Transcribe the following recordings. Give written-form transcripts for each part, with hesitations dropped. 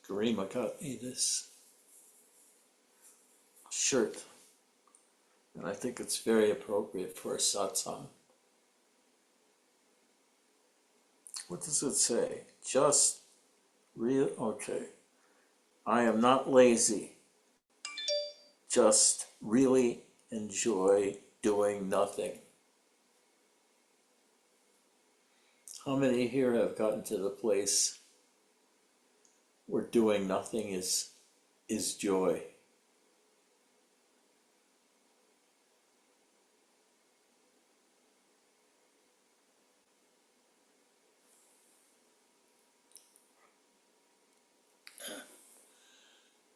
Garima got me this shirt, and I think it's very appropriate for a satsang. What does it say? Just real, okay. I am not lazy. Just really enjoy doing nothing. How many here have gotten to the place where doing nothing is joy?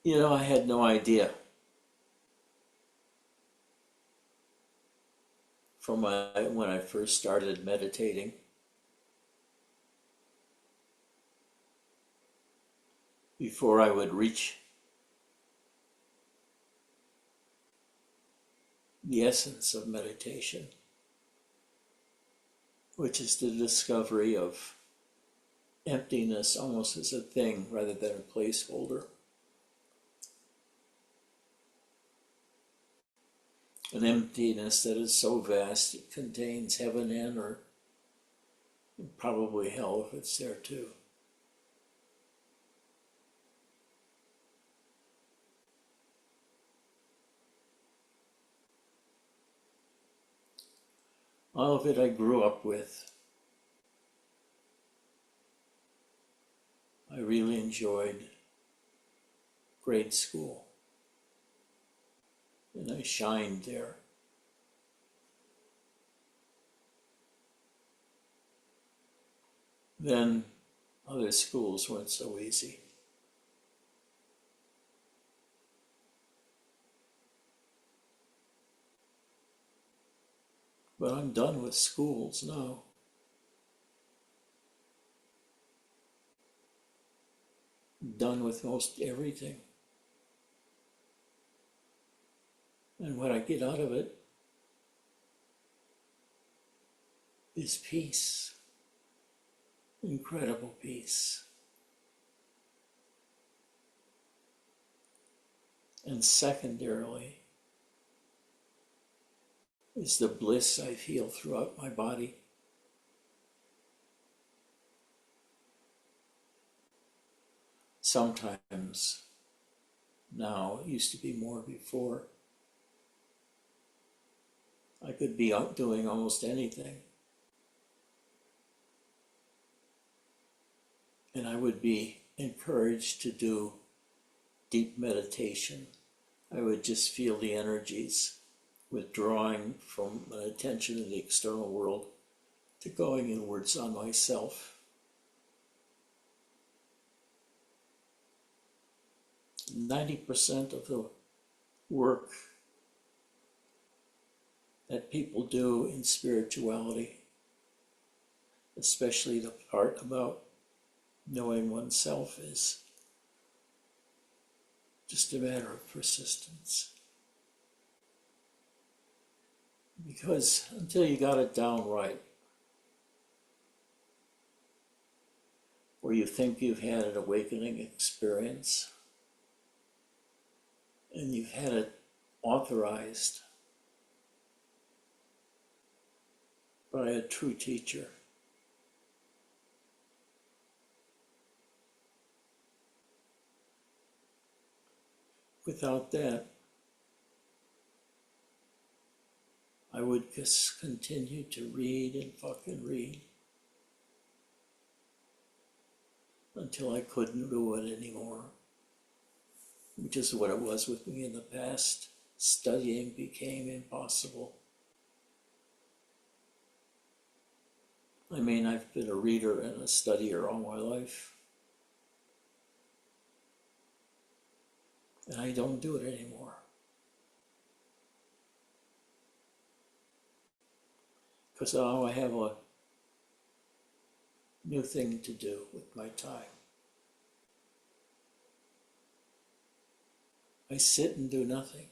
You know, I had no idea from when I first started meditating. Before I would reach the essence of meditation, which is the discovery of emptiness almost as a thing rather than a placeholder. An emptiness that is so vast it contains heaven and or probably hell if it's there too. All of it I grew up with. I really enjoyed grade school, and I shined there. Then other schools weren't so easy. But I'm done with schools now. I'm done with most everything. And what I get out of it is peace, incredible peace. And secondarily, is the bliss I feel throughout my body. Sometimes, now, it used to be more before, I could be out doing almost anything. And I would be encouraged to do deep meditation. I would just feel the energies withdrawing from my attention in the external world to going inwards on myself. 90% of the work that people do in spirituality, especially the part about knowing oneself, is just a matter of persistence. Because until you got it down right, or you think you've had an awakening experience, and you've had it authorized by a true teacher, without that, I would just continue to read and fucking read until I couldn't do it anymore, which is what it was with me in the past. Studying became impossible. I mean, I've been a reader and a studier all my life, and I don't do it anymore. Because now I have a new thing to do with my time. I sit and do nothing.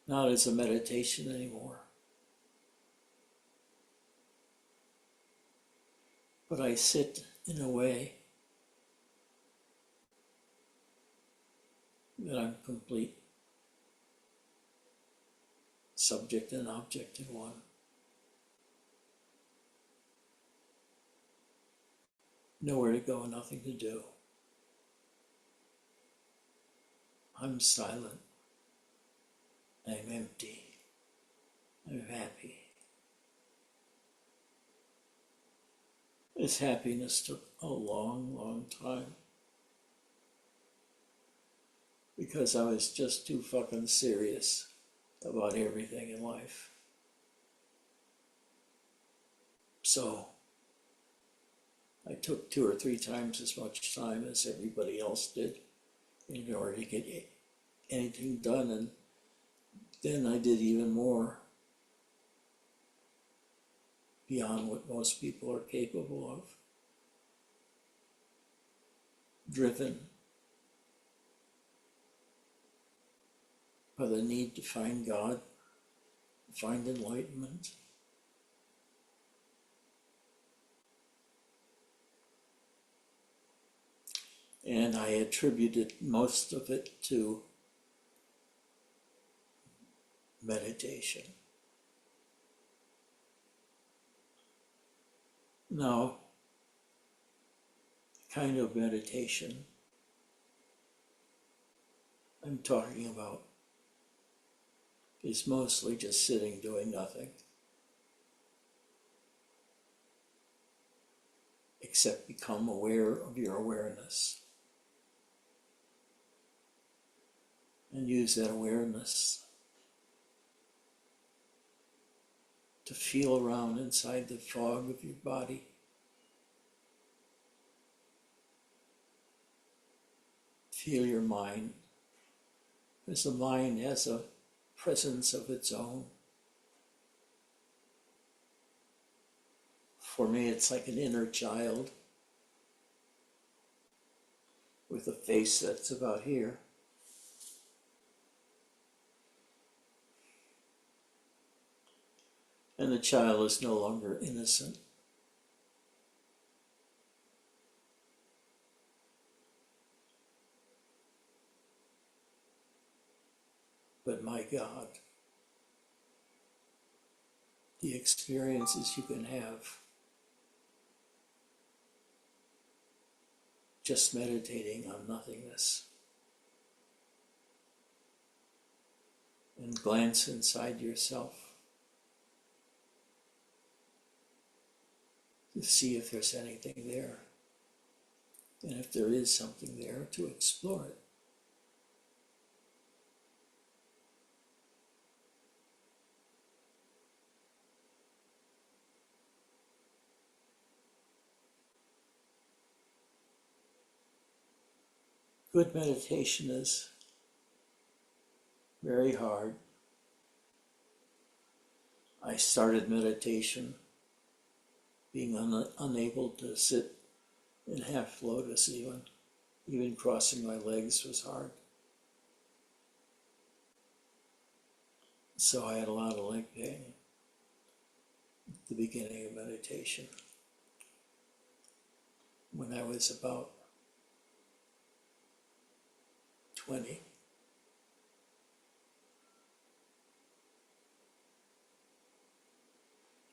Not as a meditation anymore. But I sit in a way that I'm complete, subject and object in one. Nowhere to go, nothing to do. I'm silent. I'm empty. I'm happy. This happiness took a long, long time because I was just too fucking serious about everything in life. So I took 2 or 3 times as much time as everybody else did in order to get anything done, and then I did even more beyond what most people are capable of. Driven by the need to find God, find enlightenment. And I attributed most of it to meditation. Now, the kind of meditation I'm talking about is mostly just sitting doing nothing, except become aware of your awareness and use that awareness to feel around inside the fog of your body. Feel your mind, because the mind has a presence of its own. For me, it's like an inner child with a face that's about here. And the child is no longer innocent. But my God, the experiences you can have just meditating on nothingness and glance inside yourself to see if there's anything there, and if there is something there, to explore it. Good meditation is very hard. I started meditation being unable to sit in half lotus even. Even crossing my legs was hard. So I had a lot of leg pain at the beginning of meditation. When I was about 20.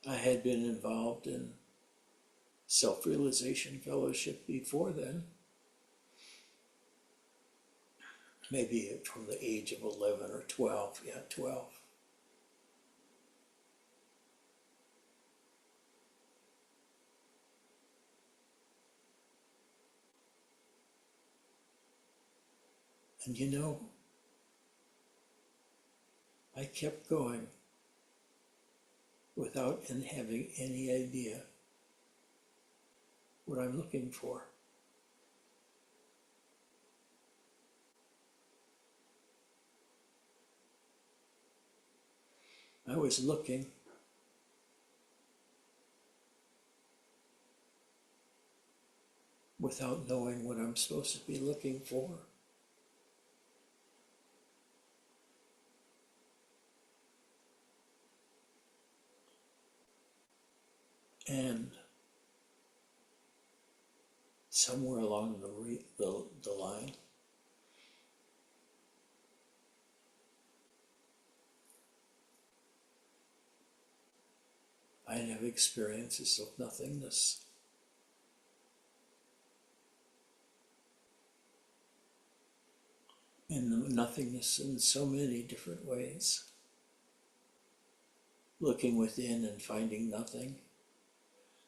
I had been involved in self-realization fellowship before then, maybe from the age of 11 or 12, 12. And you know, I kept going without having any idea what I'm looking for. I was looking without knowing what I'm supposed to be looking for. And somewhere along the line, I'd have experiences of nothingness. And nothingness in so many different ways. Looking within and finding nothing,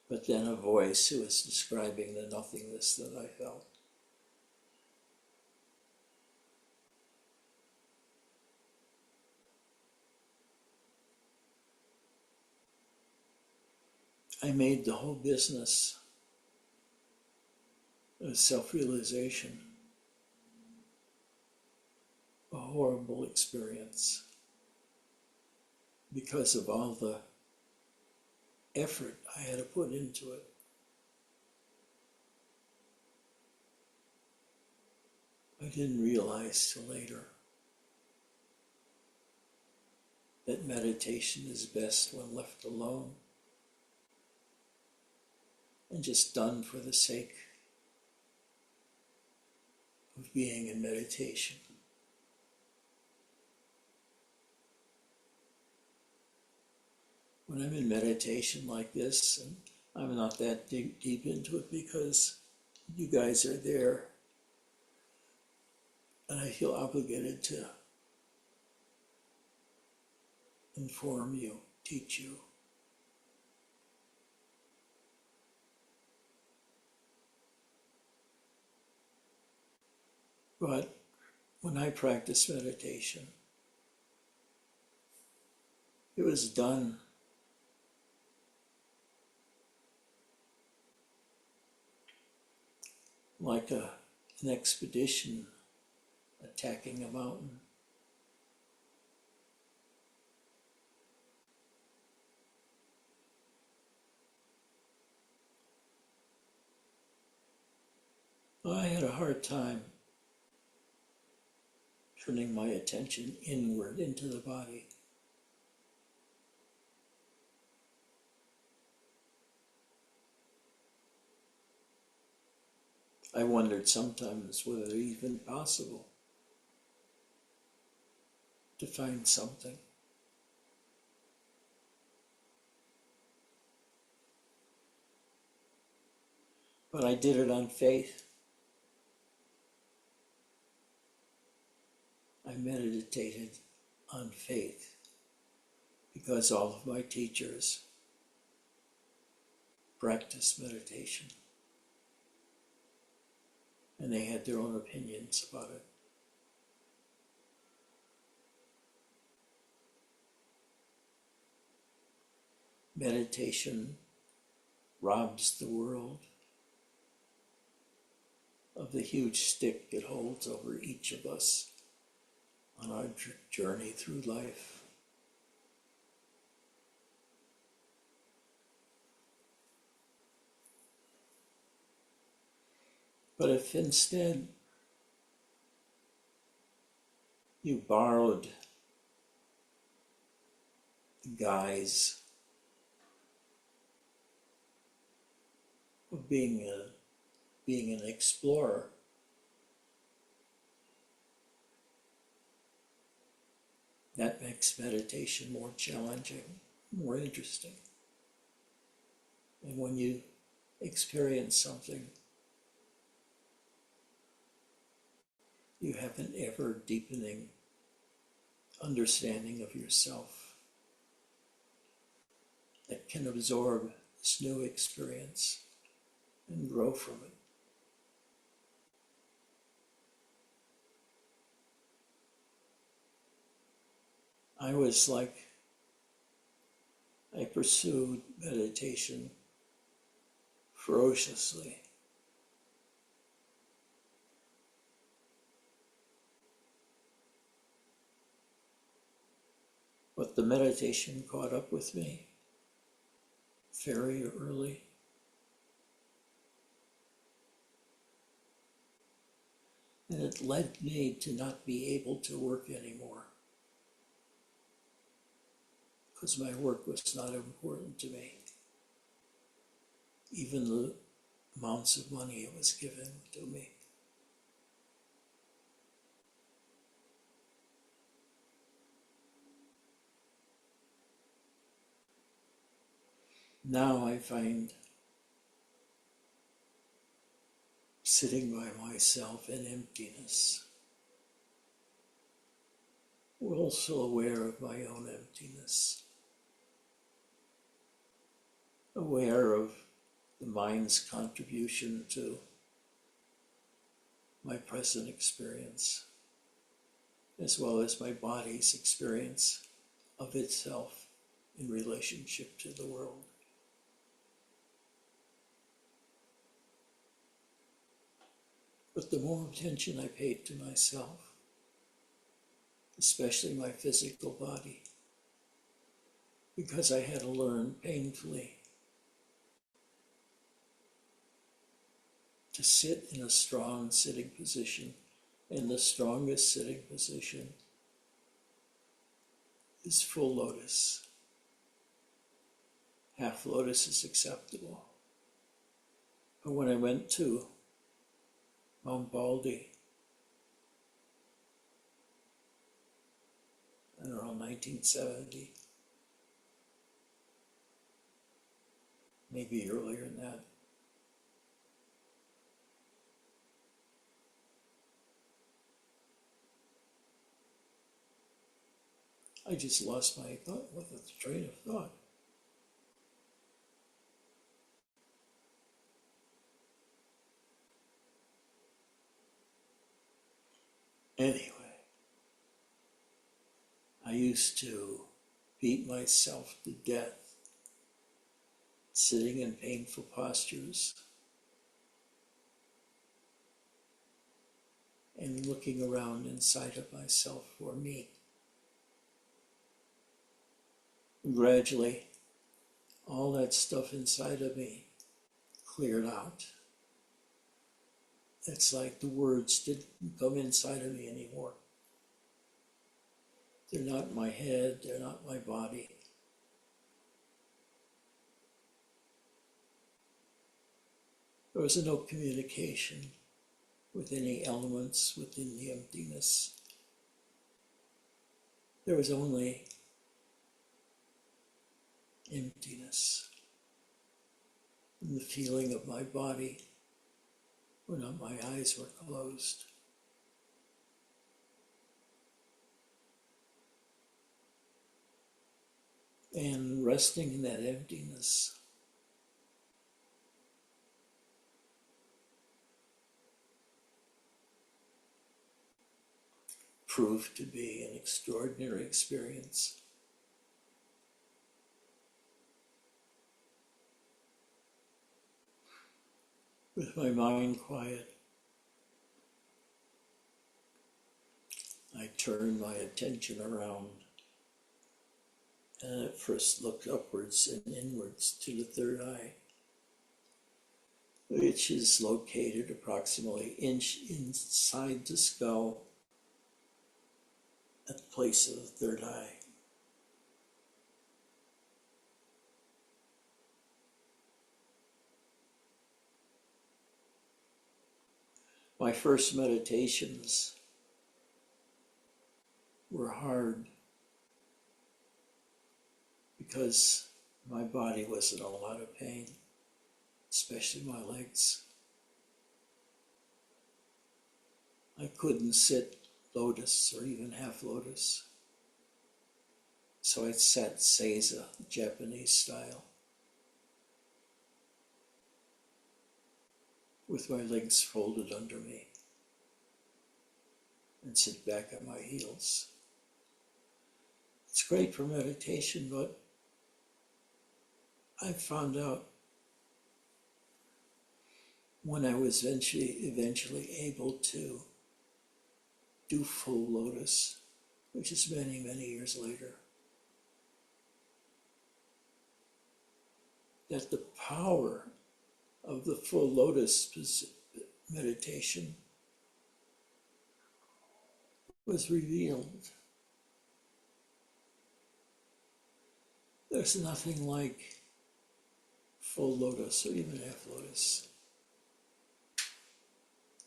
but then a voice who was describing the nothingness that I felt. I made the whole business of self-realization a horrible experience because of all the effort I had to put into it. I didn't realize till later that meditation is best when left alone and just done for the sake of being in meditation. When I'm in meditation like this, and I'm not that deep into it because you guys are there, and I feel obligated to inform you, teach you. But when I practice meditation, it was done like an expedition attacking a mountain. I had a hard time turning my attention inward into the body. I wondered sometimes whether it's even possible to find something. But I did it on faith. I meditated on faith because all of my teachers practiced meditation and they had their own opinions about it. Meditation robs the world of the huge stick it holds over each of us on our journey through life. But if instead you borrowed the guise of being an explorer, that makes meditation more challenging, more interesting. And when you experience something, you have an ever-deepening understanding of yourself that can absorb this new experience and grow from it. I pursued meditation ferociously. But the meditation caught up with me very early. And it led me to not be able to work anymore because my work was not important to me. Even the amounts of money it was given to me. Now I find sitting by myself in emptiness, also aware of my own emptiness, aware of the mind's contribution to my present experience, as well as my body's experience of itself in relationship to the world. But the more attention I paid to myself, especially my physical body, because I had to learn painfully to sit in a strong sitting position, and the strongest sitting position is full lotus. Half lotus is acceptable. But when I went to Mount Baldy, I don't know, 1970, maybe earlier than that, I just lost my thought with a train of thought. Anyway, I used to beat myself to death, sitting in painful postures and looking around inside of myself for me. Gradually, all that stuff inside of me cleared out. It's like the words didn't come inside of me anymore. They're not in my head, they're not my body. There was no communication with any elements within the emptiness. There was only emptiness. And the feeling of my body when my eyes were closed. And resting in that emptiness proved to be an extraordinary experience. With my mind quiet, I turned my attention around and at first looked upwards and inwards to the third eye, which is located approximately an inch inside the skull at the place of the third eye. My first meditations were hard because my body was in a lot of pain, especially my legs. I couldn't sit lotus or even half lotus, so I sat seiza, Japanese style, with my legs folded under me and sit back on my heels. It's great for meditation, but I found out when I was eventually able to do full lotus, which is many, many years later, that the power of the full lotus meditation was revealed. There's nothing like full lotus or even half lotus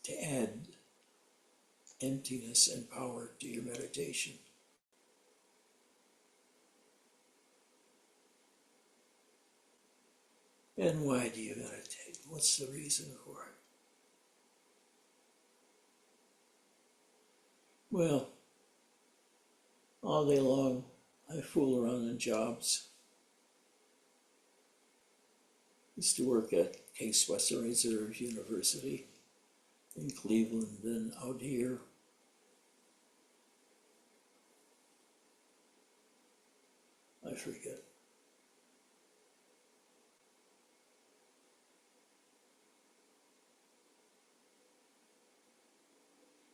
to add emptiness and power to your meditation. And why do you meditate? What's the reason for it? Well, all day long, I fool around in jobs. Used to work at Case Western Reserve University in Cleveland, then out here. I forget.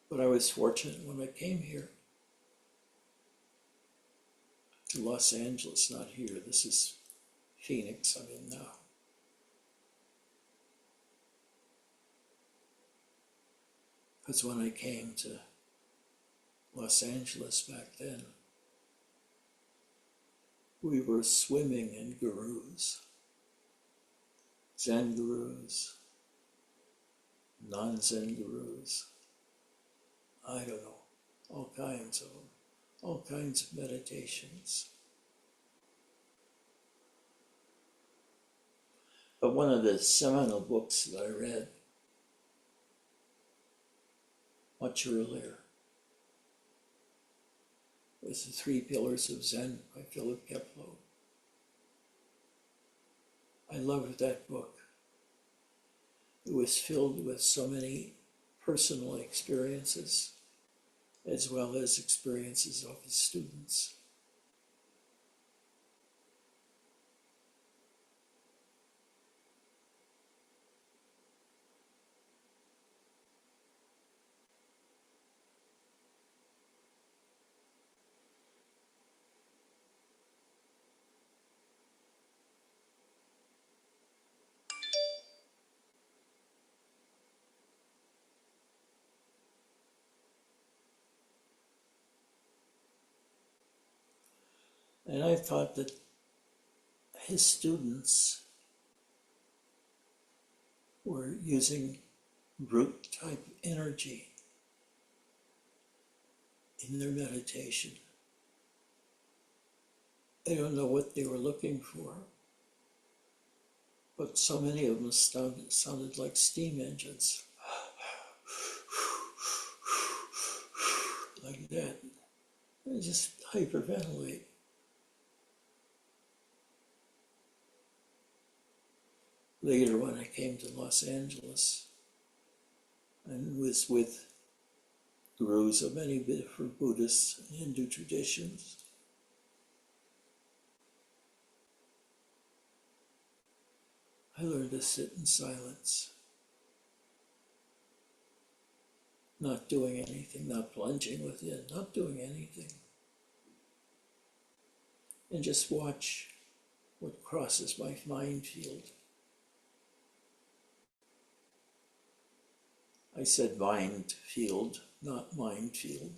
But I was fortunate when I came here to Los Angeles, not here. This is Phoenix I'm in now. Because when I came to Los Angeles back then, we were swimming in gurus, Zen gurus, non-Zen gurus, I don't know, all kinds of them, all kinds of meditations. But one of the seminal books that I read much earlier was The Three Pillars of Zen by Philip Keplo. I loved that book. It was filled with so many personal experiences as well as experiences of his students. And I thought that his students were using root type energy in their meditation. I don't know what they were looking for, but so many of them sounded like steam engines. Like that. And just hyperventilate. Later, when I came to Los Angeles and was with gurus of many different Buddhist and Hindu traditions, I learned to sit in silence, not doing anything, not plunging within, not doing anything, and just watch what crosses my mind field. I said mind field, not mind field.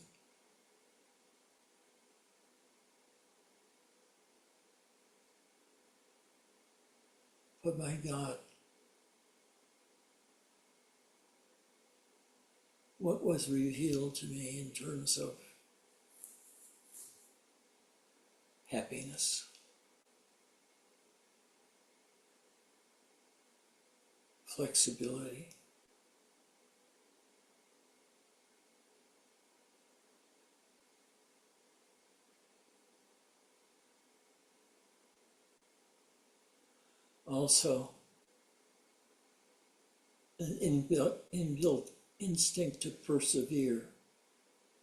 But my God, what was revealed to me in terms of happiness, flexibility, also an inbuilt instinct to persevere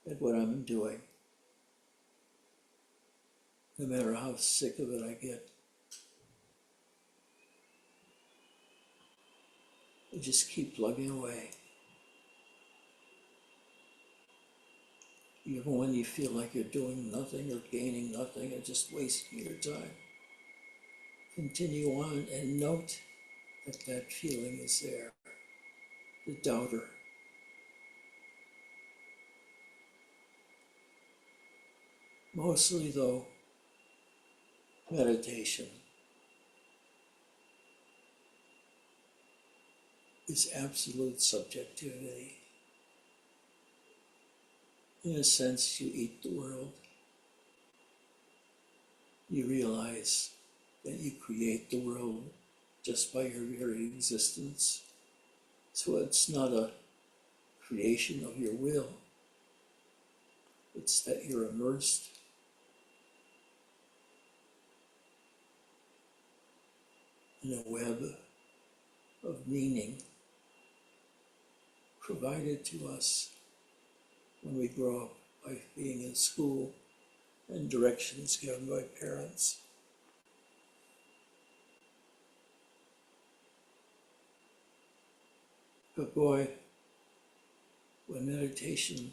at what I'm doing, no matter how sick of it I get. I just keep plugging away. Even when you feel like you're doing nothing or gaining nothing and just wasting your time, continue on and note that that feeling is there, the doubter. Mostly, though, meditation is absolute subjectivity. In a sense, you eat the world. You realize that you create the world just by your very existence. So it's not a creation of your will. It's that you're immersed in a web of meaning provided to us when we grow up by being in school and directions given by parents. But boy, when meditation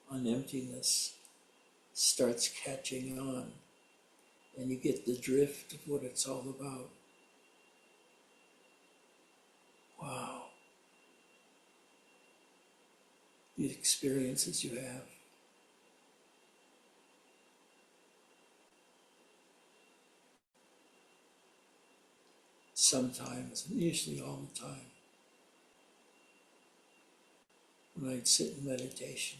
on emptiness starts catching on and you get the drift of what it's all about, wow, the experiences you have. Sometimes, and usually all the time, when I'd sit in meditation,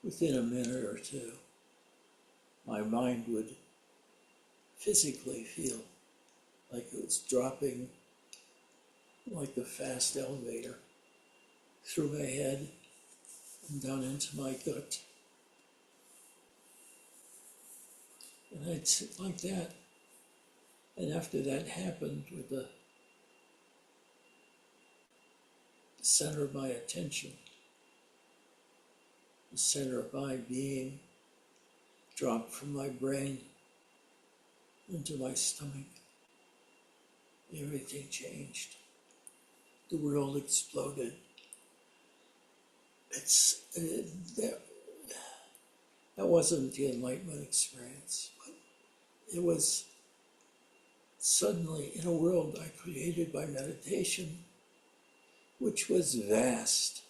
within a minute or two, my mind would physically feel like it was dropping like a fast elevator through my head and down into my gut. And I'd sit like that. And after that happened, with the center of my attention, the center of my being, dropped from my brain into my stomach. Everything changed. The world exploded. That wasn't the enlightenment experience, but it was suddenly in a world I created by meditation, which was vast,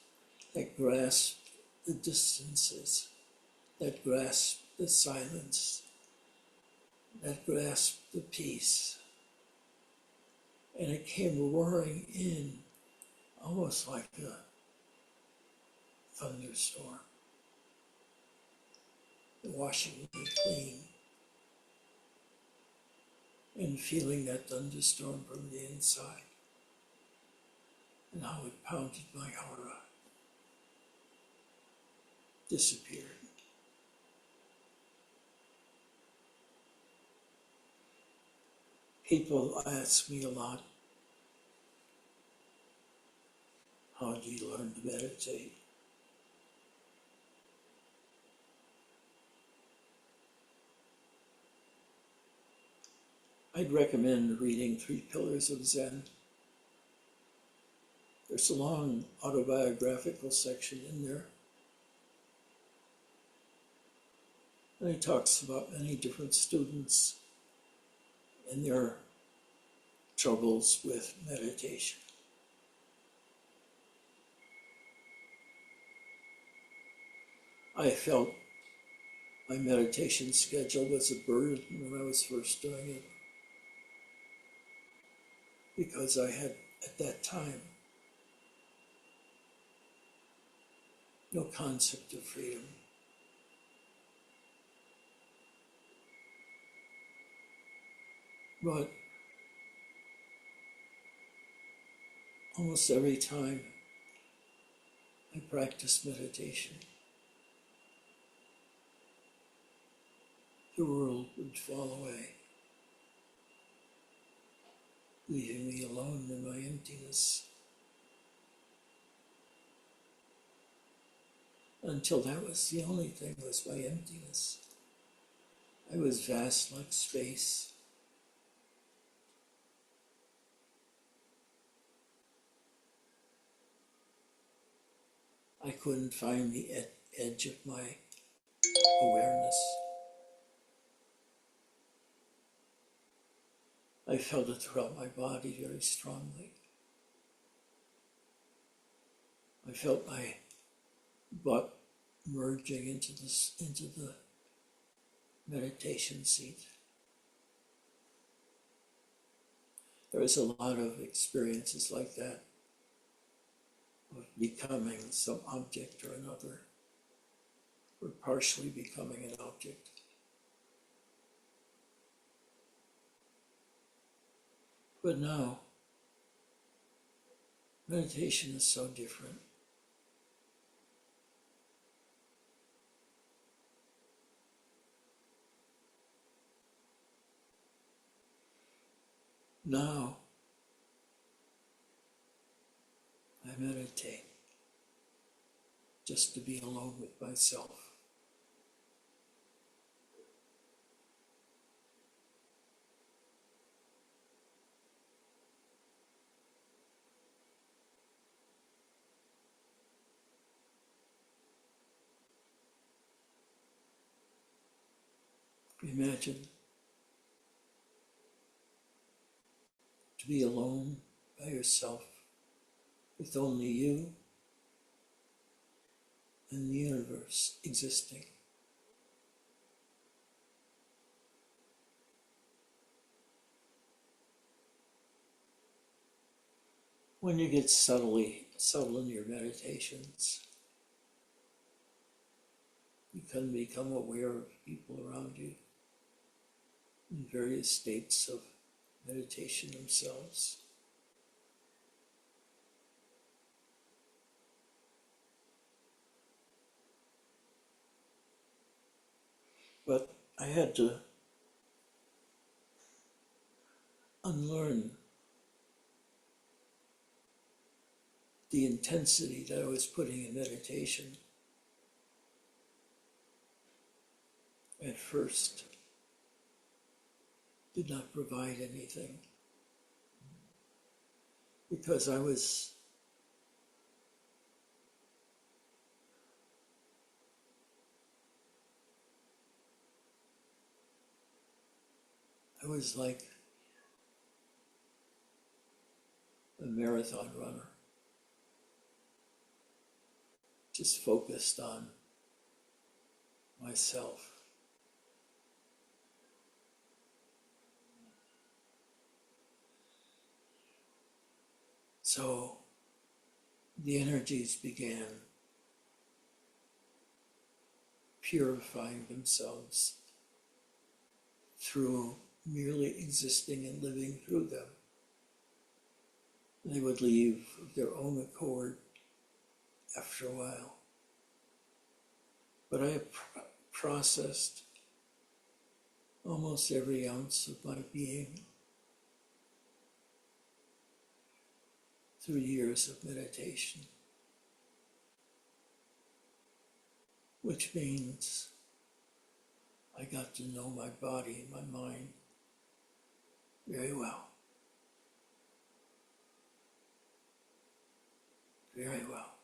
that grasped the distances, that grasped the silence, that grasped the peace. And it came roaring in, almost like a thunderstorm, washing me clean, and feeling that thunderstorm from the inside, and how it pounded my aura, disappeared. People ask me a lot, how do you learn to meditate? I'd recommend reading 3 Pillars of Zen. There's a long autobiographical section in there. And he talks about many different students and their troubles with meditation. I felt my meditation schedule was a burden when I was first doing it, because I had, at that time, no concept of freedom. But almost every time I practiced meditation, the world would fall away, leaving me alone in my emptiness. Until that was the only thing, was my emptiness. I was vast like space. I couldn't find the edge of my awareness. I felt it throughout my body very strongly. I felt my butt merging into the meditation seat. There was a lot of experiences like that, of becoming some object or another, or partially becoming an object. But now, meditation is so different. Now, I meditate just to be alone with myself. Imagine to be alone by yourself with only you and the universe existing. When you get subtle in your meditations, you can become aware of people around you in various states of meditation themselves. But I had to unlearn the intensity that I was putting in meditation. At first, did not provide anything because I was like a marathon runner, just focused on myself. So the energies began purifying themselves through merely existing and living through them. They would leave of their own accord after a while. But I have processed almost every ounce of my being through years of meditation, which means I got to know my body and my mind very well. Very well.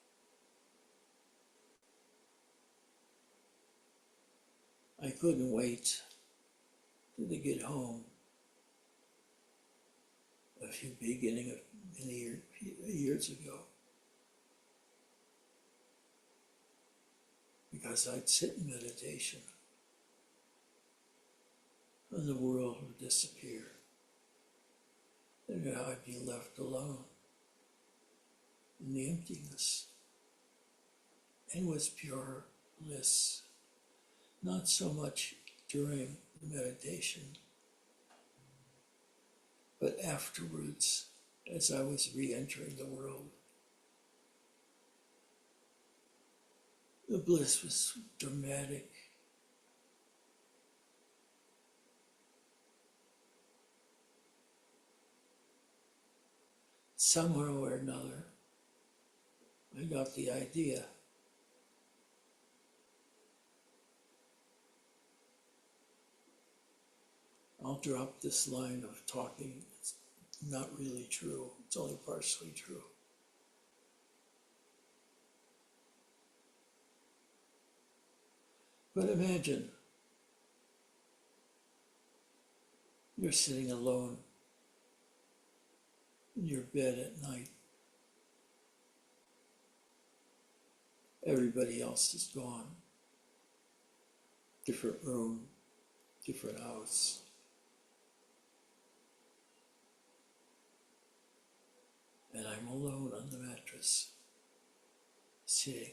I couldn't wait till they get home beginning of many years ago, because I'd sit in meditation and the world would disappear, and I'd be left alone in the emptiness. And it was pure bliss, not so much during the meditation, but afterwards, as I was re-entering the world. The bliss was dramatic. Somehow or another, I got the idea. I'll drop this line of talking. It's not really true. It's only partially true. But imagine you're sitting alone in your bed at night. Everybody else is gone. Different room, different house. And I'm alone on the mattress, sitting.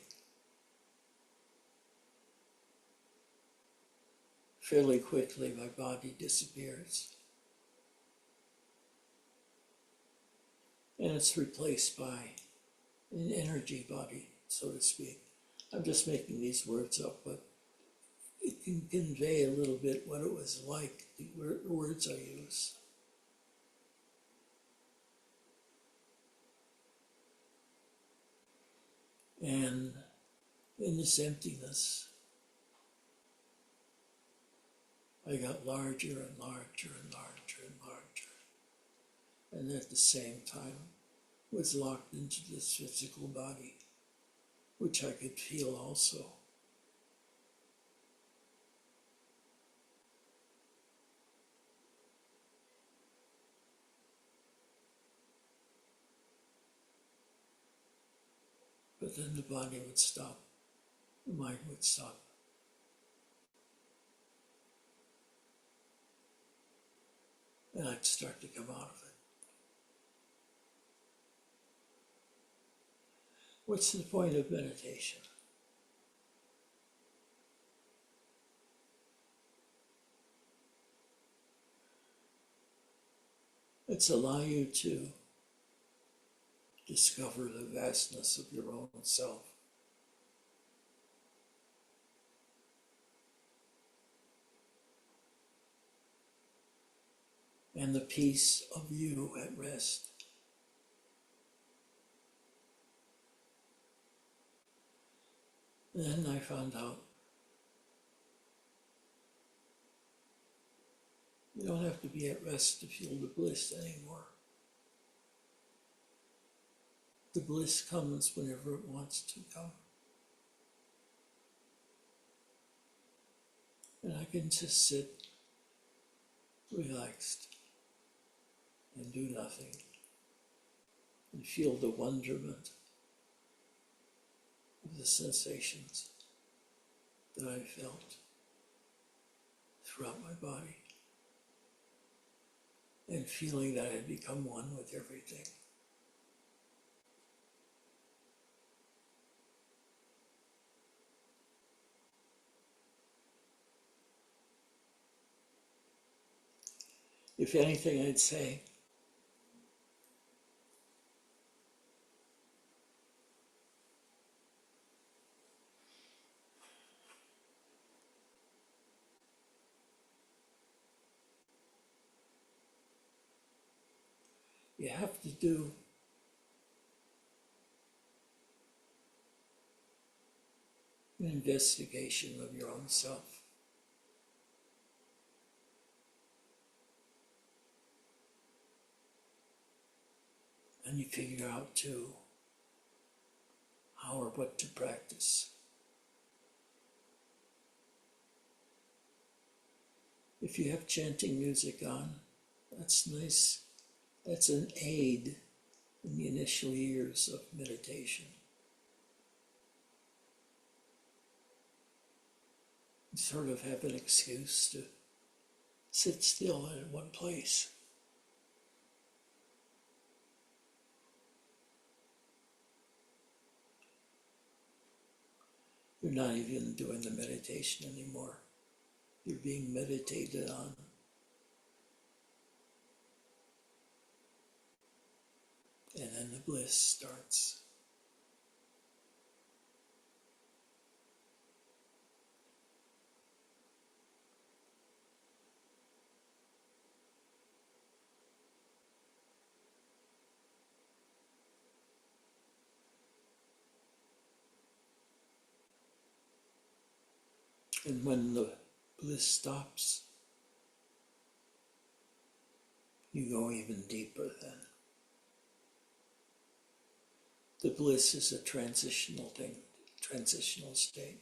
Fairly quickly, my body disappears. and it's replaced by an energy body, so to speak. I'm just making these words up, but it can convey a little bit what it was like, the words I use. And in this emptiness, I got larger and larger and larger and larger. And at the same time, was locked into this physical body, which I could feel also. But then the body would stop, the mind would stop. And I'd start to come out of it. What's the point of meditation? It's allow you to discover the vastness of your own self. And the peace of you at rest. Then I found out you don't have to be at rest to feel the bliss anymore. The bliss comes whenever it wants to come. And I can just sit relaxed and do nothing and feel the wonderment of the sensations that I felt throughout my body and feeling that I had become one with everything. If anything, I'd say, you have to do an investigation of your own self. And you figure out too how or what to practice. If you have chanting music on, that's nice. That's an aid in the initial years of meditation. You sort of have an excuse to sit still in one place. You're not even doing the meditation anymore. You're being meditated on. And then the bliss starts. And when the bliss stops, you go even deeper then. The bliss is a transitional thing, transitional state.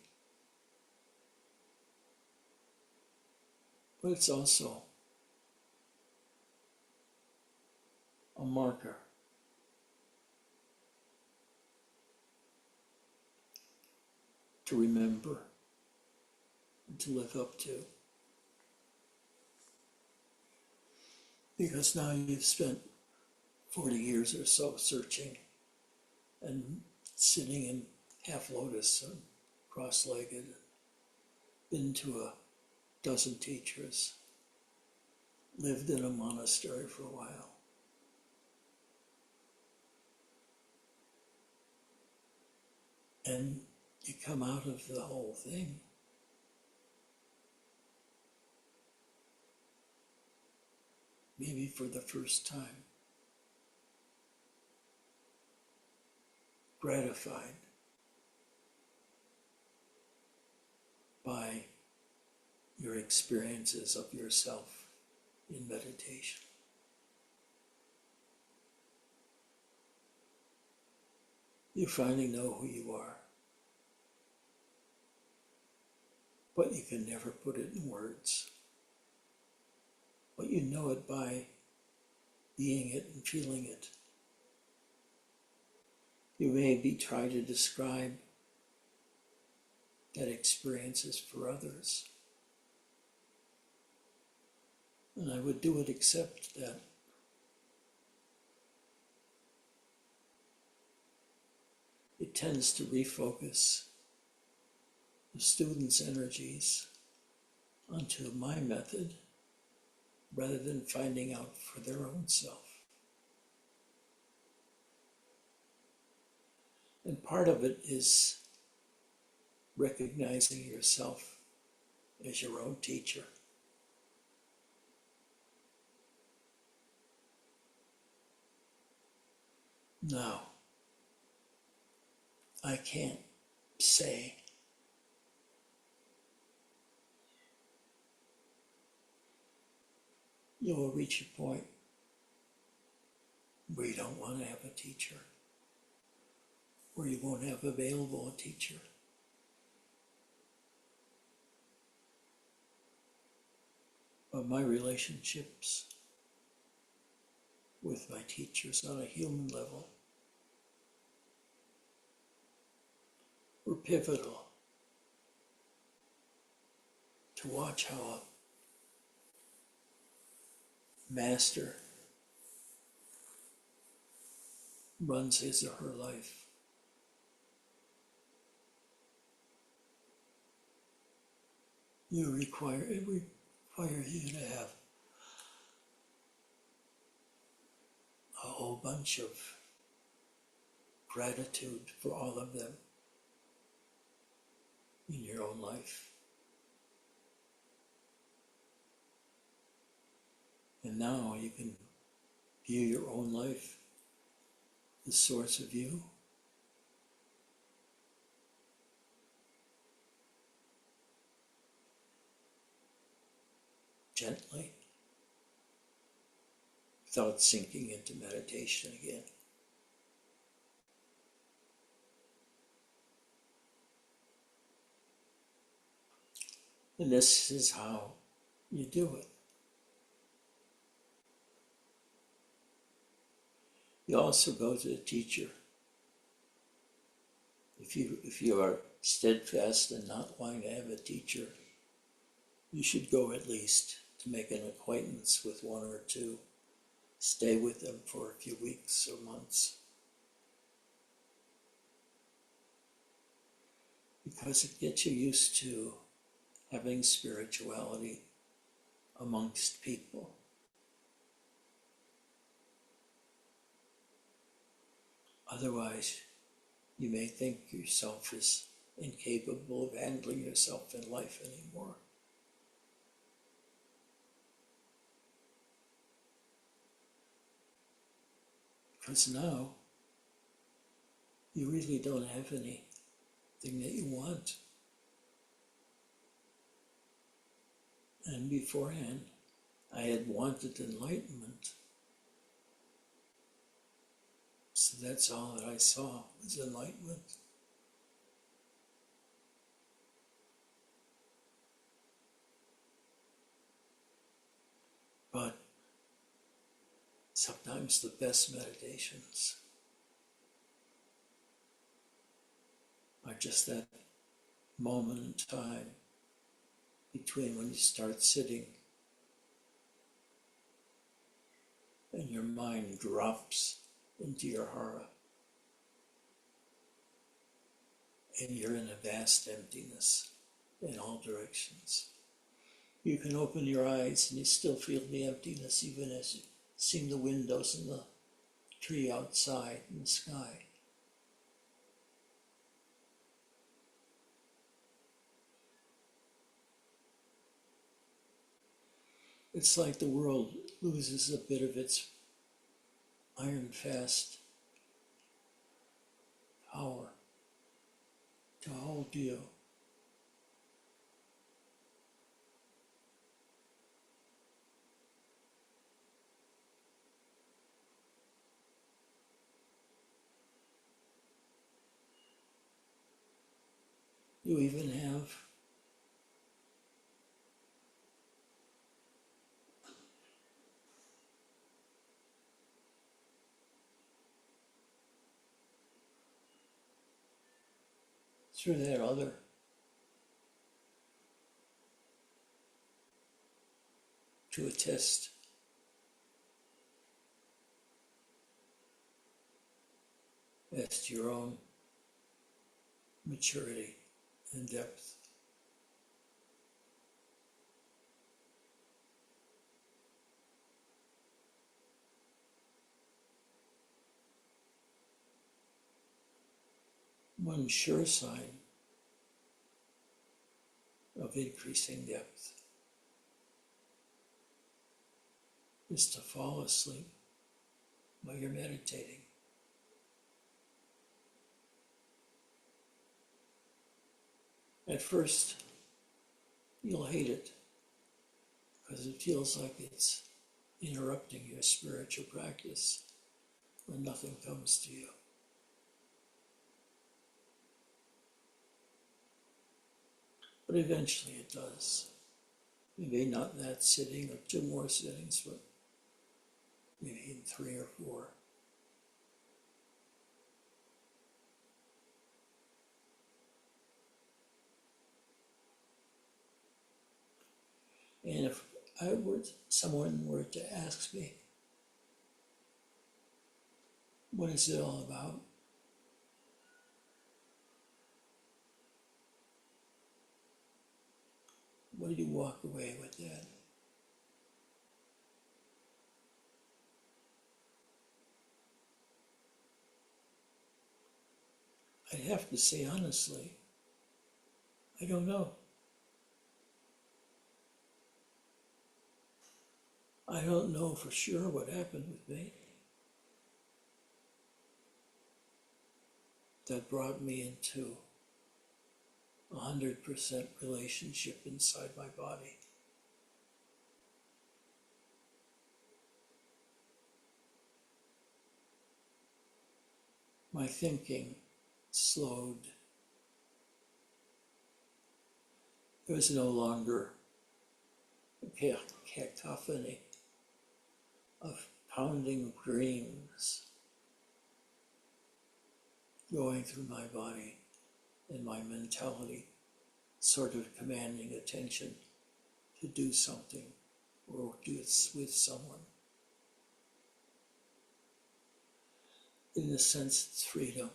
But it's also a marker to remember and to live up to. Because now you've spent 40 years or so searching and sitting in half lotus and cross-legged, been to a dozen teachers, lived in a monastery for a while. And you come out of the whole thing maybe for the first time, gratified by your experiences of yourself in meditation. You finally know who you are, but you can never put it in words. But you know it by being it and feeling it. You maybe try to describe that experiences for others. And I would do it except that it tends to refocus the student's energies onto my method rather than finding out for their own self. And part of it is recognizing yourself as your own teacher. Now, I can't say you will reach a point where you don't want to have a teacher, where you won't have available a teacher. But my relationships with my teachers on a human level were pivotal to watch how a master runs his or her life. It requires you to have a whole bunch of gratitude for all of them in your own life. And now you can view your own life, the source of you, gently, without sinking into meditation again. And this is how you do it. You also go to the teacher. If you are steadfast and not wanting to have a teacher, you should go at least to make an acquaintance with one or two. Stay with them for a few weeks or months. Because it gets you used to having spirituality amongst people. Otherwise, you may think yourself is incapable of handling yourself in life anymore. Because now, you really don't have anything that you want. And beforehand, I had wanted enlightenment. So that's all that I saw was enlightenment. But sometimes the best meditations are just that moment in time between when you start sitting and your mind drops into your hara and you're in a vast emptiness in all directions. You can open your eyes and you still feel the emptiness even as you see the windows and the tree outside and the sky. It's like the world loses a bit of its iron fast power to hold you. You even have through that other to attest as to your own maturity and depth. One sure sign of increasing depth is to fall asleep while you're meditating. At first, you'll hate it because it feels like it's interrupting your spiritual practice when nothing comes to you. But eventually it does. Maybe not in that sitting or 2 more sittings, but maybe in 3 or 4. And if someone were to ask me, what is it all about? What do you walk away with that? I'd have to say honestly, I don't know. I don't know for sure what happened with me that brought me into 100% relationship inside my body. My thinking slowed. There was no longer a cacophony of pounding dreams going through my body and my mentality, sort of commanding attention to do something or do it with someone. In the sense, it's freedom.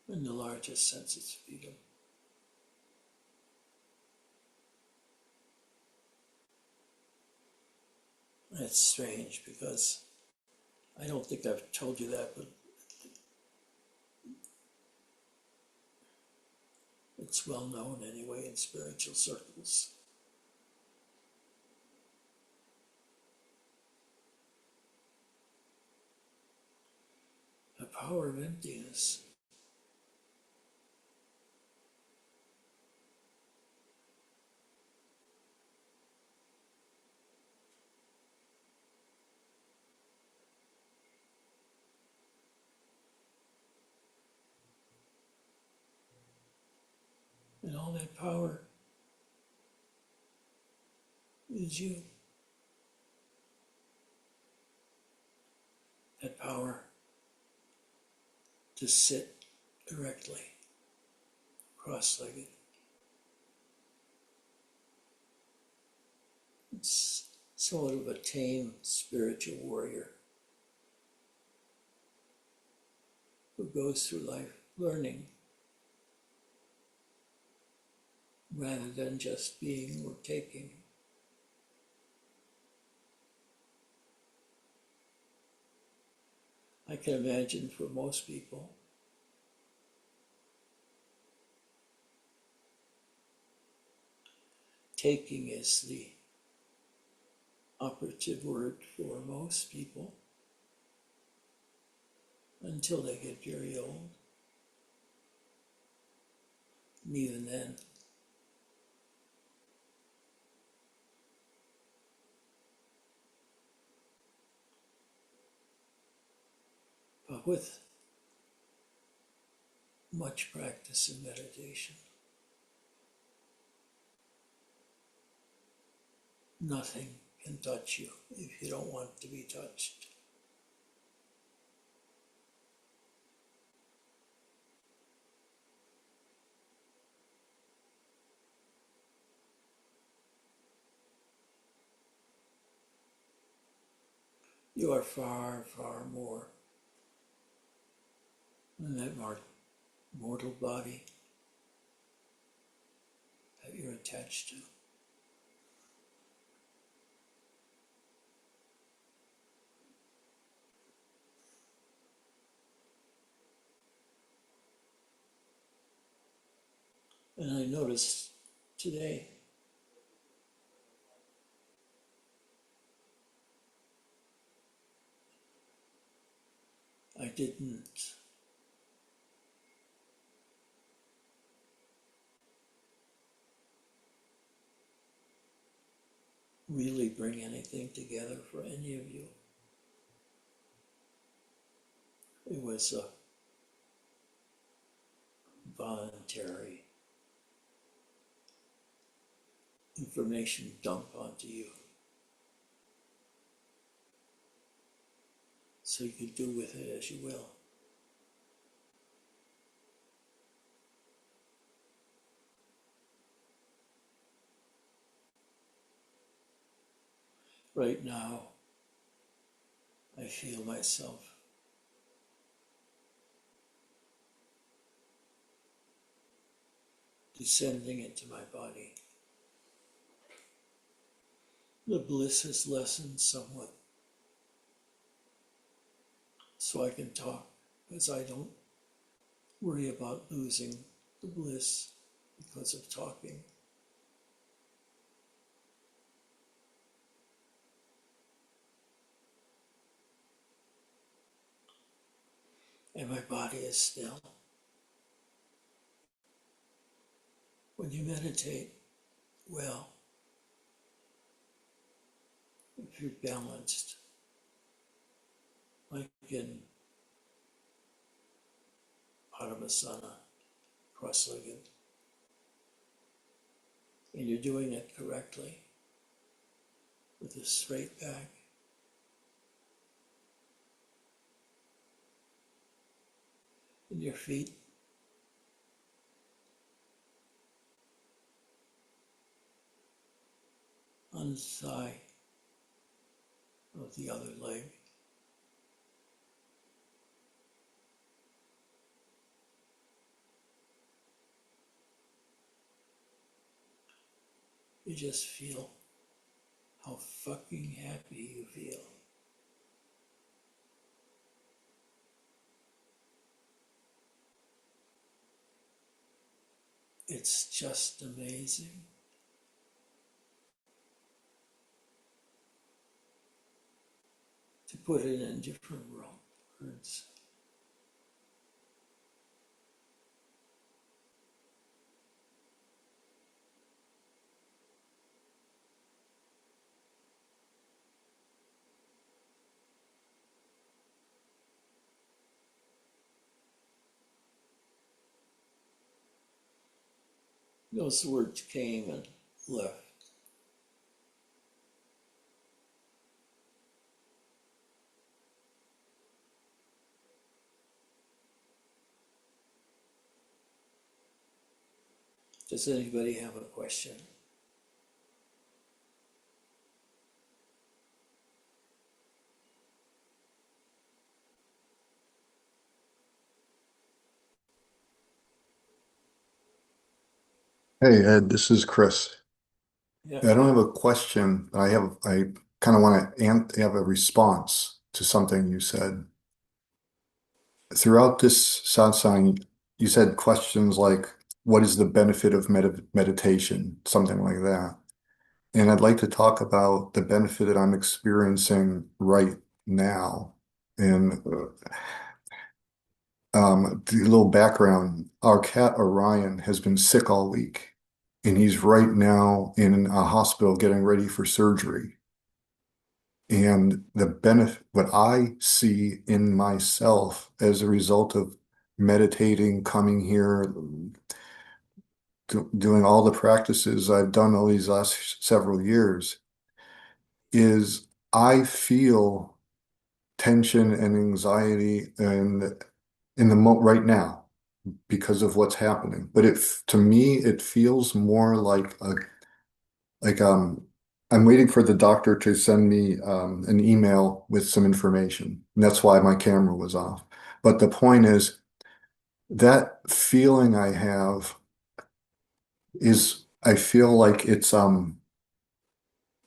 In the largest sense, it's freedom. That's strange because I don't think I've told you that, but it's well known anyway in spiritual circles. The power of emptiness. And all that power is you. That power to sit directly, cross-legged. It's sort of a tame spiritual warrior who goes through life learning rather than just being or taking. I can imagine for most people, taking is the operative word for most people until they get very old. And even then, but with much practice in meditation, nothing can touch you if you don't want to be touched. You are far, far more than that mortal body that you're attached to. And I noticed today, I didn't really bring anything together for any of you. It was a voluntary information dump onto you, so you could do with it as you will. Right now, I feel myself descending into my body. The bliss has lessened somewhat, so I can talk, because I don't worry about losing the bliss because of talking. And my body is still. When you meditate well, if you're balanced, like in Padmasana, cross-legged, and you're doing it correctly, with a straight back, and your feet on the thigh of the other leg. You just feel how fucking happy you feel. It's just amazing. To put it in different words. Those words came and left. Does anybody have a question? Hey Ed, this is Chris. Yeah. I don't have a question. I kind of want to have a response to something you said. Throughout this satsang, you said questions like, what is the benefit of meditation? Something like that. And I'd like to talk about the benefit that I'm experiencing right now. And the little background, our cat Orion has been sick all week, and he's right now in a hospital getting ready for surgery. And the benefit, what I see in myself as a result of meditating, coming here, doing all the practices I've done all these last several years, is I feel tension and anxiety and in the mo right now because of what's happening. But to me, it feels more like I'm waiting for the doctor to send me an email with some information. And that's why my camera was off. But the point is that feeling I have is I feel like it's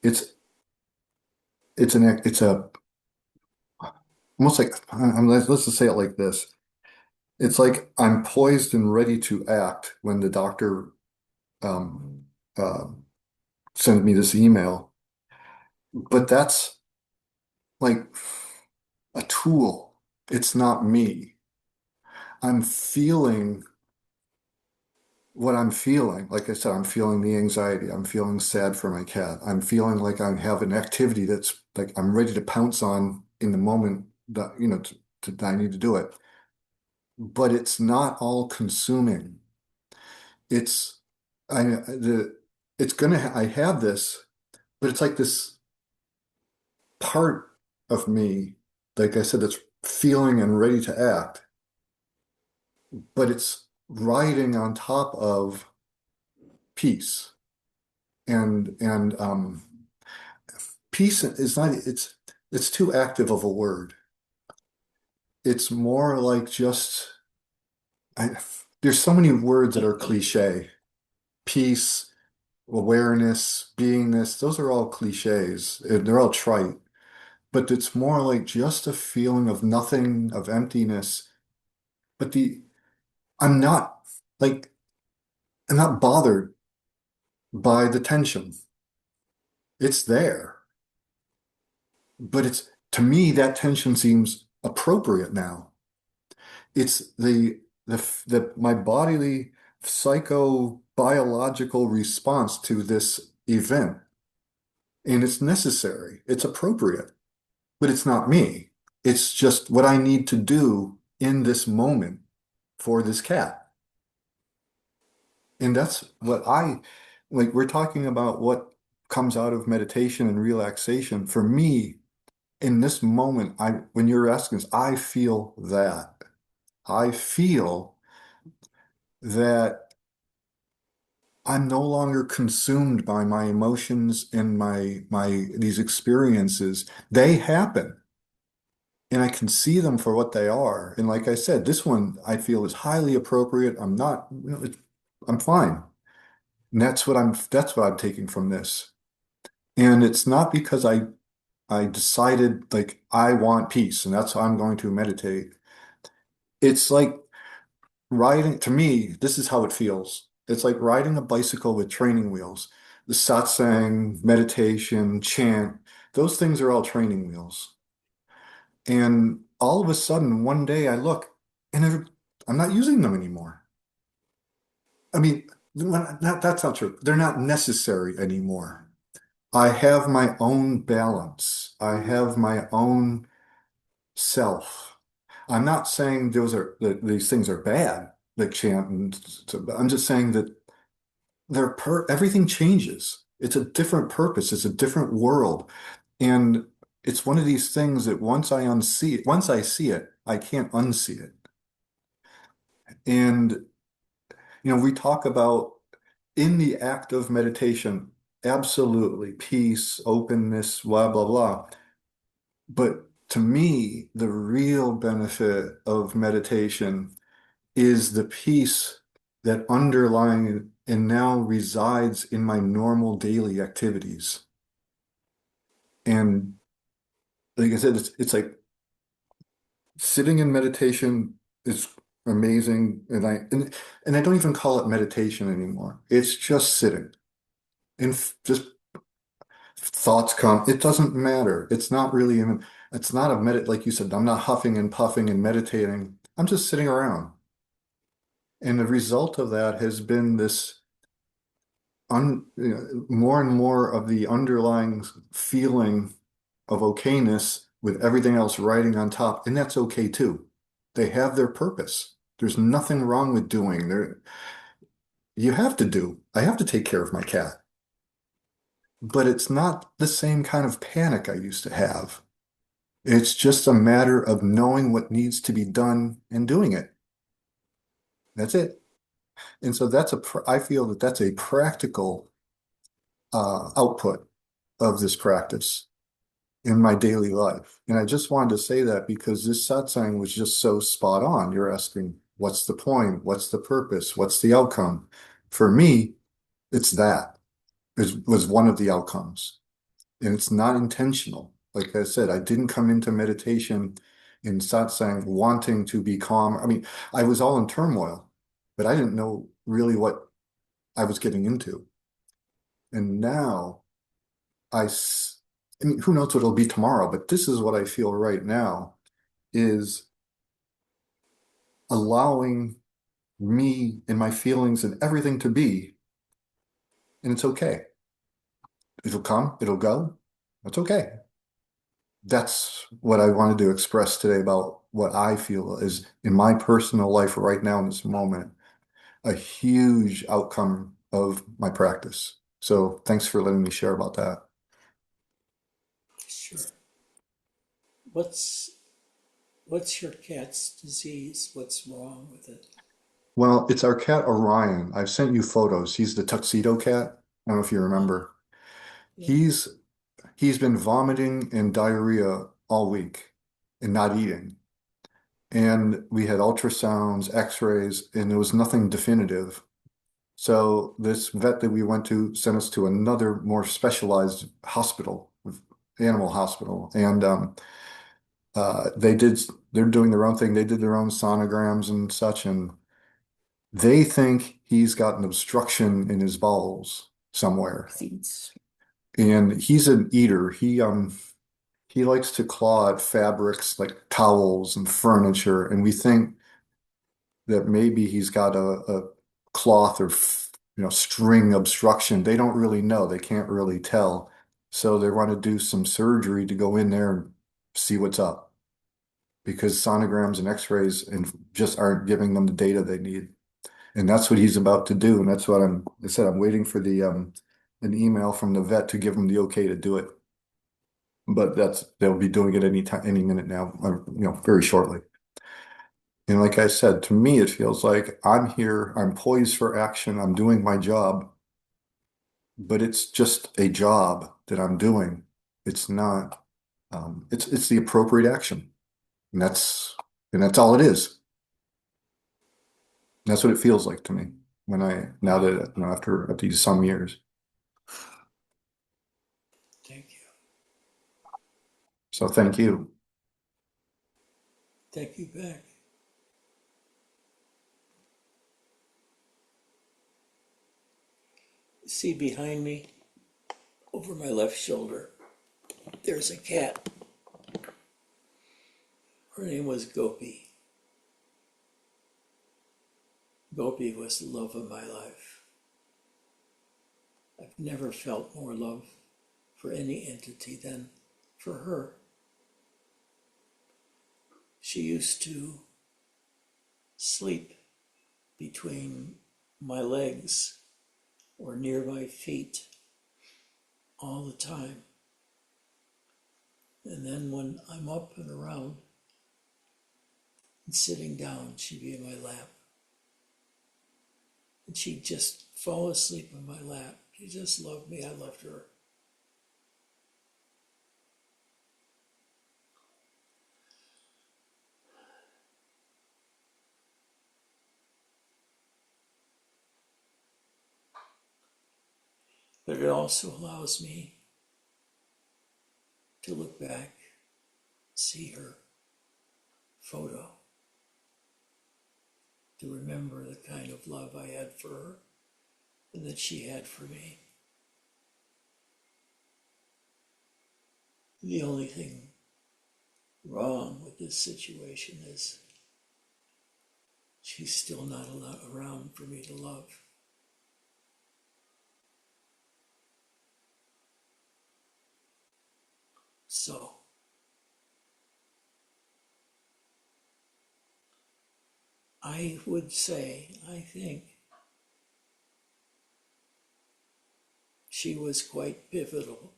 it's a almost like let's just say it like this. It's like I'm poised and ready to act when the doctor um, uh, sends me this email. But that's like a tool. It's not me. I'm feeling what I'm feeling. Like I said, I'm feeling the anxiety. I'm feeling sad for my cat. I'm feeling like I have an activity that's like I'm ready to pounce on in the moment that, that I need to do it. But it's not all consuming. It's the it's gonna I have this, but it's like this part of me, like I said, that's feeling and ready to act, but it's riding on top of peace. And peace is not it's too active of a word. It's more like just I, there's so many words that are cliche. Peace, awareness, beingness, those are all cliches. They're all trite. But it's more like just a feeling of nothing, of emptiness. But I'm not like I'm not bothered by the tension. It's there. But it's to me that tension seems appropriate now. It's the my bodily psychobiological response to this event. And it's necessary. It's appropriate, but it's not me. It's just what I need to do in this moment for this cat. And that's what I like. We're talking about what comes out of meditation and relaxation. For me, in this moment, when you're asking this, I feel that. I feel that I'm no longer consumed by my emotions and my these experiences. They happen. And I can see them for what they are. And like I said, this one I feel is highly appropriate. I'm not, I'm fine. And that's what I'm taking from this. And it's not because I decided like I want peace and that's how I'm going to meditate. It's like riding, to me, this is how it feels. It's like riding a bicycle with training wheels. The satsang, meditation, chant, those things are all training wheels. And all of a sudden, one day I look and I'm not using them anymore. I mean, that's not true. They're not necessary anymore. I have my own balance. I have my own self. I'm not saying that these things are bad, like chant, I'm just saying that everything changes. It's a different purpose. It's a different world. And it's one of these things that once I see it, I can't unsee it. And, we talk about in the act of meditation, absolutely peace, openness, blah, blah, blah. But to me, the real benefit of meditation is the peace that underlying and now resides in my normal daily activities. And like I said, it's like sitting in meditation is amazing. And I don't even call it meditation anymore. It's just sitting and just thoughts come. It doesn't matter. It's not really even, it's not a like you said, I'm not huffing and puffing and meditating. I'm just sitting around. And the result of that has been this more and more of the underlying feeling of okayness with everything else riding on top. And that's okay too. They have their purpose. There's nothing wrong with doing. You have to do. I have to take care of my cat. But it's not the same kind of panic I used to have. It's just a matter of knowing what needs to be done and doing it. That's it. And so I feel that that's a practical output of this practice in my daily life. And I just wanted to say that because this satsang was just so spot on. You're asking, what's the point? What's the purpose? What's the outcome? For me, it's that was one of the outcomes. And it's not intentional. Like I said, I didn't come into meditation in satsang wanting to be calm. I mean, I was all in turmoil, but I didn't know really what I was getting into. And now I mean, who knows what it'll be tomorrow, but this is what I feel right now is allowing me and my feelings and everything to be, and it's okay. It'll come, it'll go. That's okay. That's what I wanted to express today about what I feel is in my personal life right now in this moment, a huge outcome of my practice. So thanks for letting me share about that. Sure. What's your cat's disease? What's wrong with it? Well, it's our cat Orion. I've sent you photos. He's the tuxedo cat. I don't know if you Uh, remember. yeah. He's he's been vomiting and diarrhea all week and not eating. And we had ultrasounds, x-rays, and there was nothing definitive. So this vet that we went to sent us to another more specialized hospital, animal hospital. And they did, they're doing their own thing. They did their own sonograms and such. And they think he's got an obstruction in his bowels somewhere. And he's an eater. He likes to claw at fabrics like towels and furniture, and we think that maybe he's got a cloth or string obstruction. They don't really know. They can't really tell. So they want to do some surgery to go in there and see what's up because sonograms and x-rays and just aren't giving them the data they need. And that's what he's about to do. And that's what I said, I'm waiting for the an email from the vet to give him the okay to do it. But they'll be doing it any time, any minute now, very shortly. And like I said, to me, it feels like I'm here, I'm poised for action, I'm doing my job, but it's just a job that I'm doing. It's not, it's the appropriate action. And that's all it is. That's what it feels like to me now that, after these some years. Thank you. So thank you. Thank you back. See behind me, over my left shoulder, there's a cat. Her name was Gopi. Gopi was the love of my life. I've never felt more love for any entity than for her. She used to sleep between my legs or near my feet all the time. And then when I'm up and around and sitting down, she'd be in my lap. And she'd just fall asleep in my lap. She just loved me. I loved her. But it also allows me to look back, see her photo, to remember the kind of love I had for her and that she had for me. The only thing wrong with this situation is she's still not around for me to love. So I would say, I think she was quite pivotal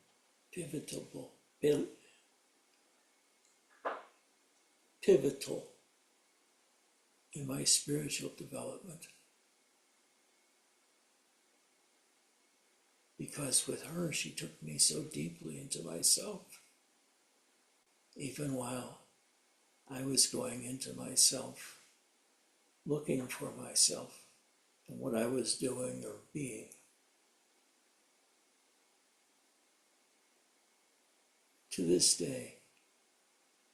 in my spiritual development. Because with her, she took me so deeply into myself, even while I was going into myself, looking for myself and what I was doing or being. To this day,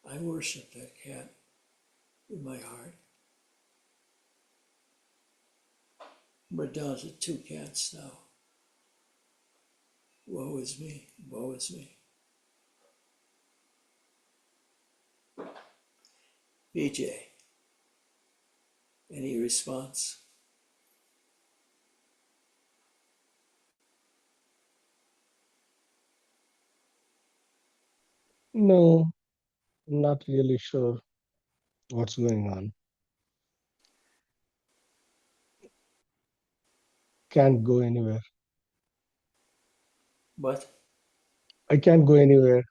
I worship that cat in my heart. We're down to 2 cats now. Woe is me, woe is me. BJ, any response? No, not really sure what's going on. Can't go anywhere. What? I can't go anywhere.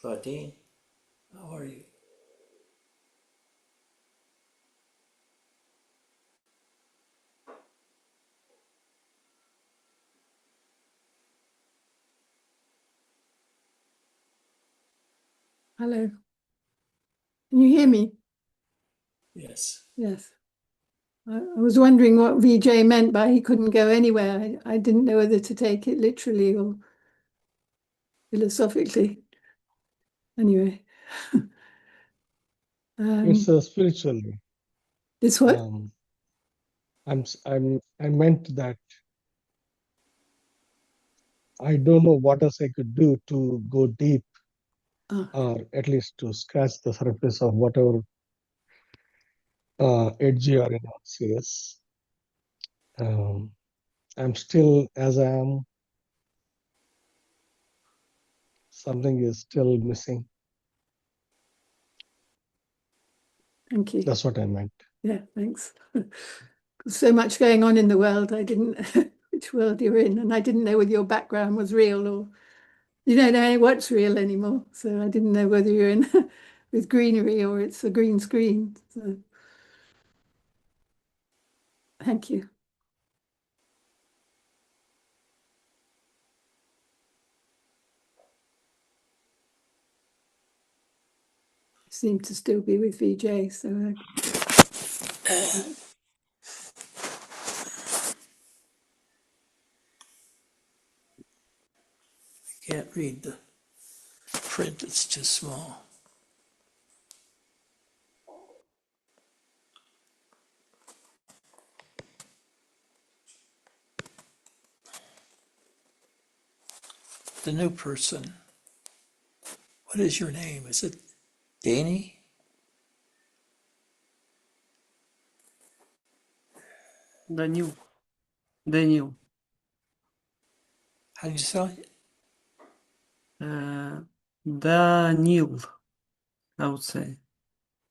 Claudine, how are you? Hello. Can you hear me? Yes. Yes. I was wondering what VJ meant by he couldn't go anywhere. I didn't know whether to take it literally or philosophically. Anyway. It's spiritually. It's what? I meant that I don't know what else I could do to go deep, or at least to scratch the surface of whatever edgy or says. I'm still as I am. Something is still missing. Thank you. That's what I meant. Yeah, thanks. So much going on in the world. I didn't which world you're in, and I didn't know whether your background was real or you don't know what's real anymore. So I didn't know whether you're in with greenery or it's a green screen. So thank you. Seem to still be with VJ, so I can't read the print, it's too small. The new person, what is your name? Is it Danny? Daniel. How do you spell it? Daniel, I would say.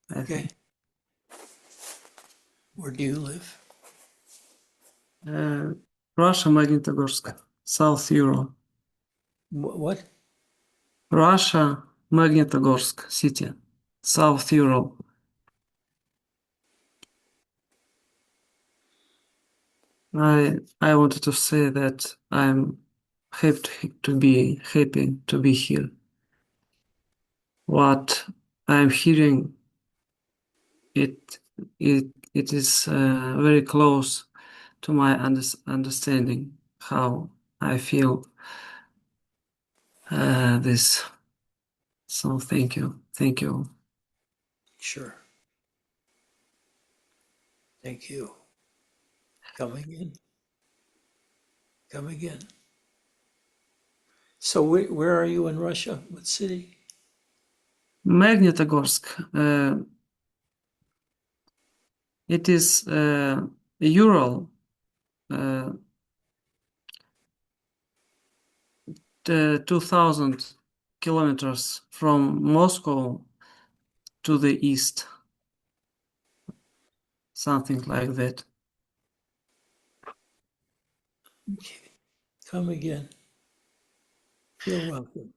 I Okay. think. Where do you live? Russia, Magnitogorsk, South Europe. What? Russia, Magnitogorsk city, South Europe. I wanted to say that I'm happy to be here. What I'm hearing, it is very close to my understanding how I feel this. So thank you. Thank you. Sure. Thank you. Come again. Come again. So where are you in Russia? What city? Magnitogorsk. It is Ural, 2,000 kilometers from Moscow to the east, something like that. Okay. Come again. Feel welcome.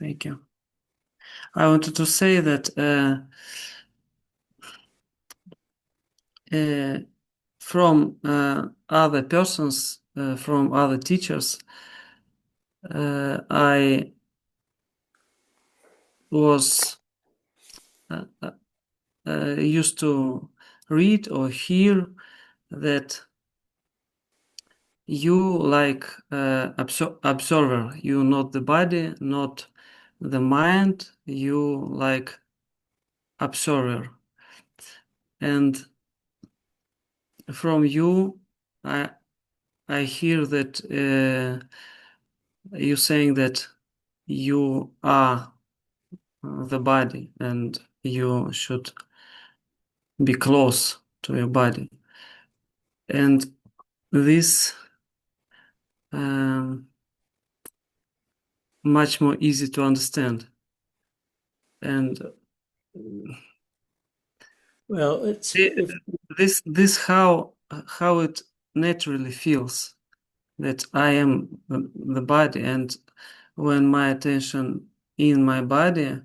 Thank you. I wanted to say that from other persons, from other teachers, I was used to read or hear that you like observer, you not the body, not the mind, you like observer. And from you, I hear that you saying that you are the body and you should be close to your body. And this much more easy to understand. And Well, it's this how it naturally feels that I am the body, and when my attention in my body,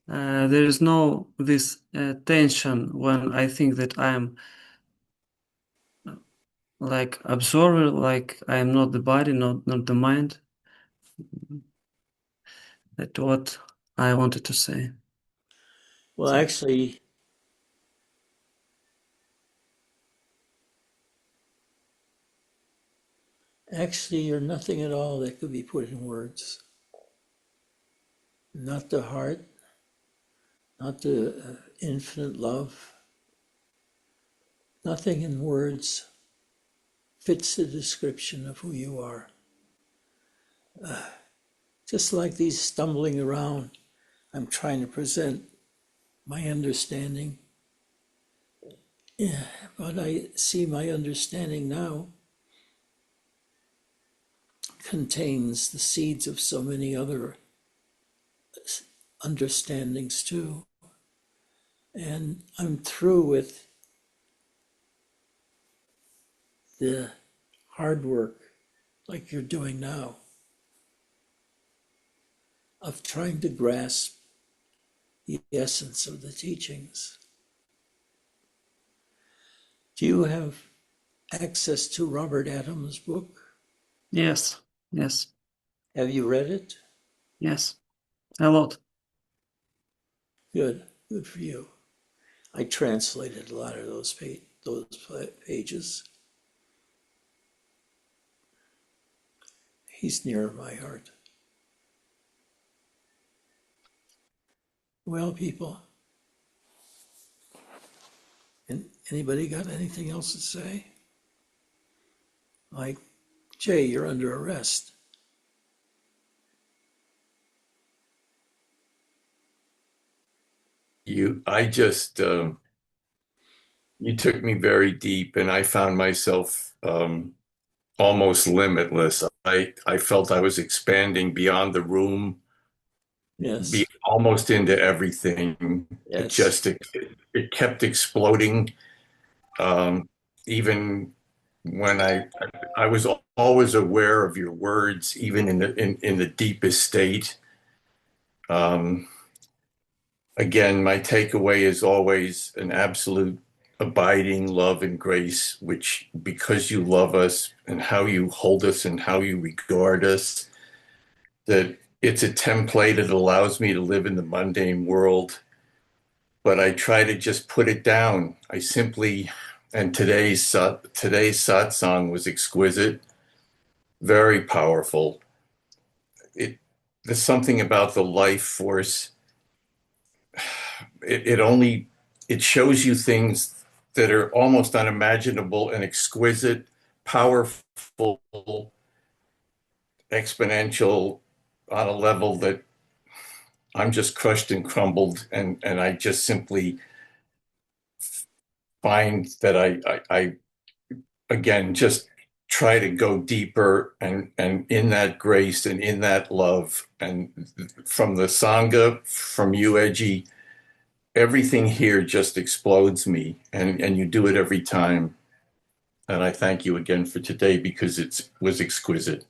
there is no this tension when I think that I am like absorber, like I am not the body, not the mind. That's what I wanted to say. well, actually, you're nothing at all that could be put in words. Not the heart, not the infinite love. Nothing in words fits the description of who you are. Just like these stumbling around, I'm trying to present my understanding. Yeah, but I see my understanding now contains the seeds of so many other understandings too. And I'm through with the hard work, like you're doing now, of trying to grasp the essence of the teachings. Do you have access to Robert Adams' book? Yes. Have you read it? Yes, a lot. Good for you. I translated a lot of those pages. He's near my heart. Well, people, and anybody got anything else to say? Like, Jay, you're under arrest. I just, you took me very deep, and I found myself almost limitless. I felt I was expanding beyond the room, Yes. almost into everything. Yes. It kept exploding. Even when I was always aware of your words, even in the deepest state. Again, my takeaway is always an absolute abiding love and grace, which because you love us and how you hold us and how you regard us, that it's a template that allows me to live in the mundane world. But I try to just put it down. I simply And today's satsang was exquisite, very powerful. There's something about the life force. It shows you things that are almost unimaginable and exquisite, powerful, exponential, on a level that I'm just crushed and crumbled, and I just simply find that I again just try to go deeper and in that grace and in that love, and from the Sangha, from you, Edgy, everything here just explodes me, and you do it every time. And I thank you again for today because it was exquisite.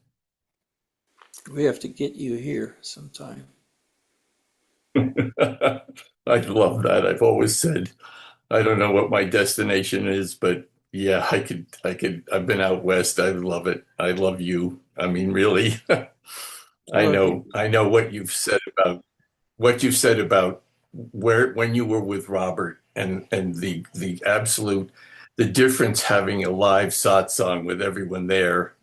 We have to get you here sometime. I love that. I've always said, I don't know what my destination is, but yeah, I could, I've been out west. I love it. I love you. I mean, really, I know what you've said about when you were with Robert, and the absolute, the difference having a live satsang with everyone there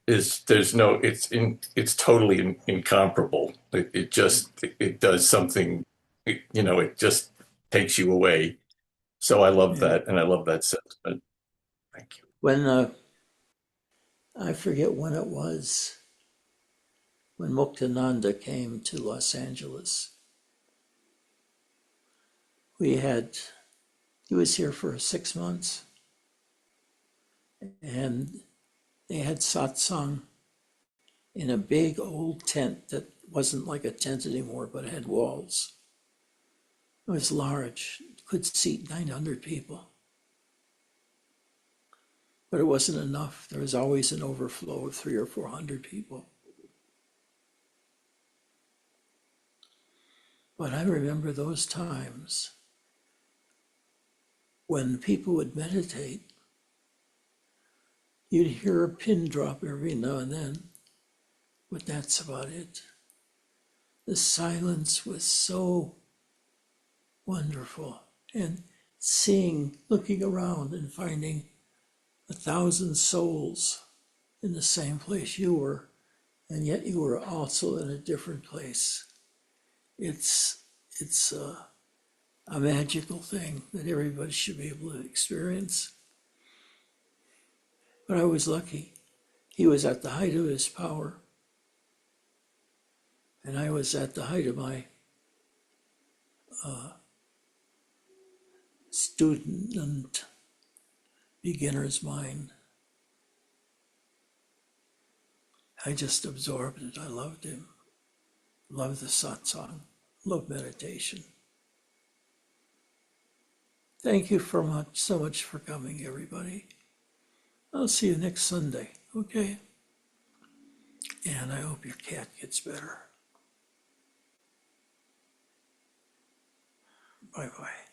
is, it's totally incomparable. It just, it does something, it just takes you away. So I love that, and I love that sentiment. Thank you. When I forget when it was, when Muktananda came to Los Angeles, he was here for 6 months, and they had satsang in a big old tent that wasn't like a tent anymore, but it had walls. It was large, it could seat 900 people. But it wasn't enough. There was always an overflow of 300 or 400 people. But I remember those times when people would meditate, you'd hear a pin drop every now and then, but that's about it. The silence was so wonderful. And looking around and finding 1,000 souls in the same place you were, and yet you were also in a different place. It's a magical thing that everybody should be able to experience. But I was lucky. He was at the height of his power, and I was at the height of my student and beginner's mind. I just absorbed it. I loved him. Loved the satsang. Loved meditation. Thank you so much for coming, everybody. I'll see you next Sunday, okay? And I hope your cat gets better. Bye-bye.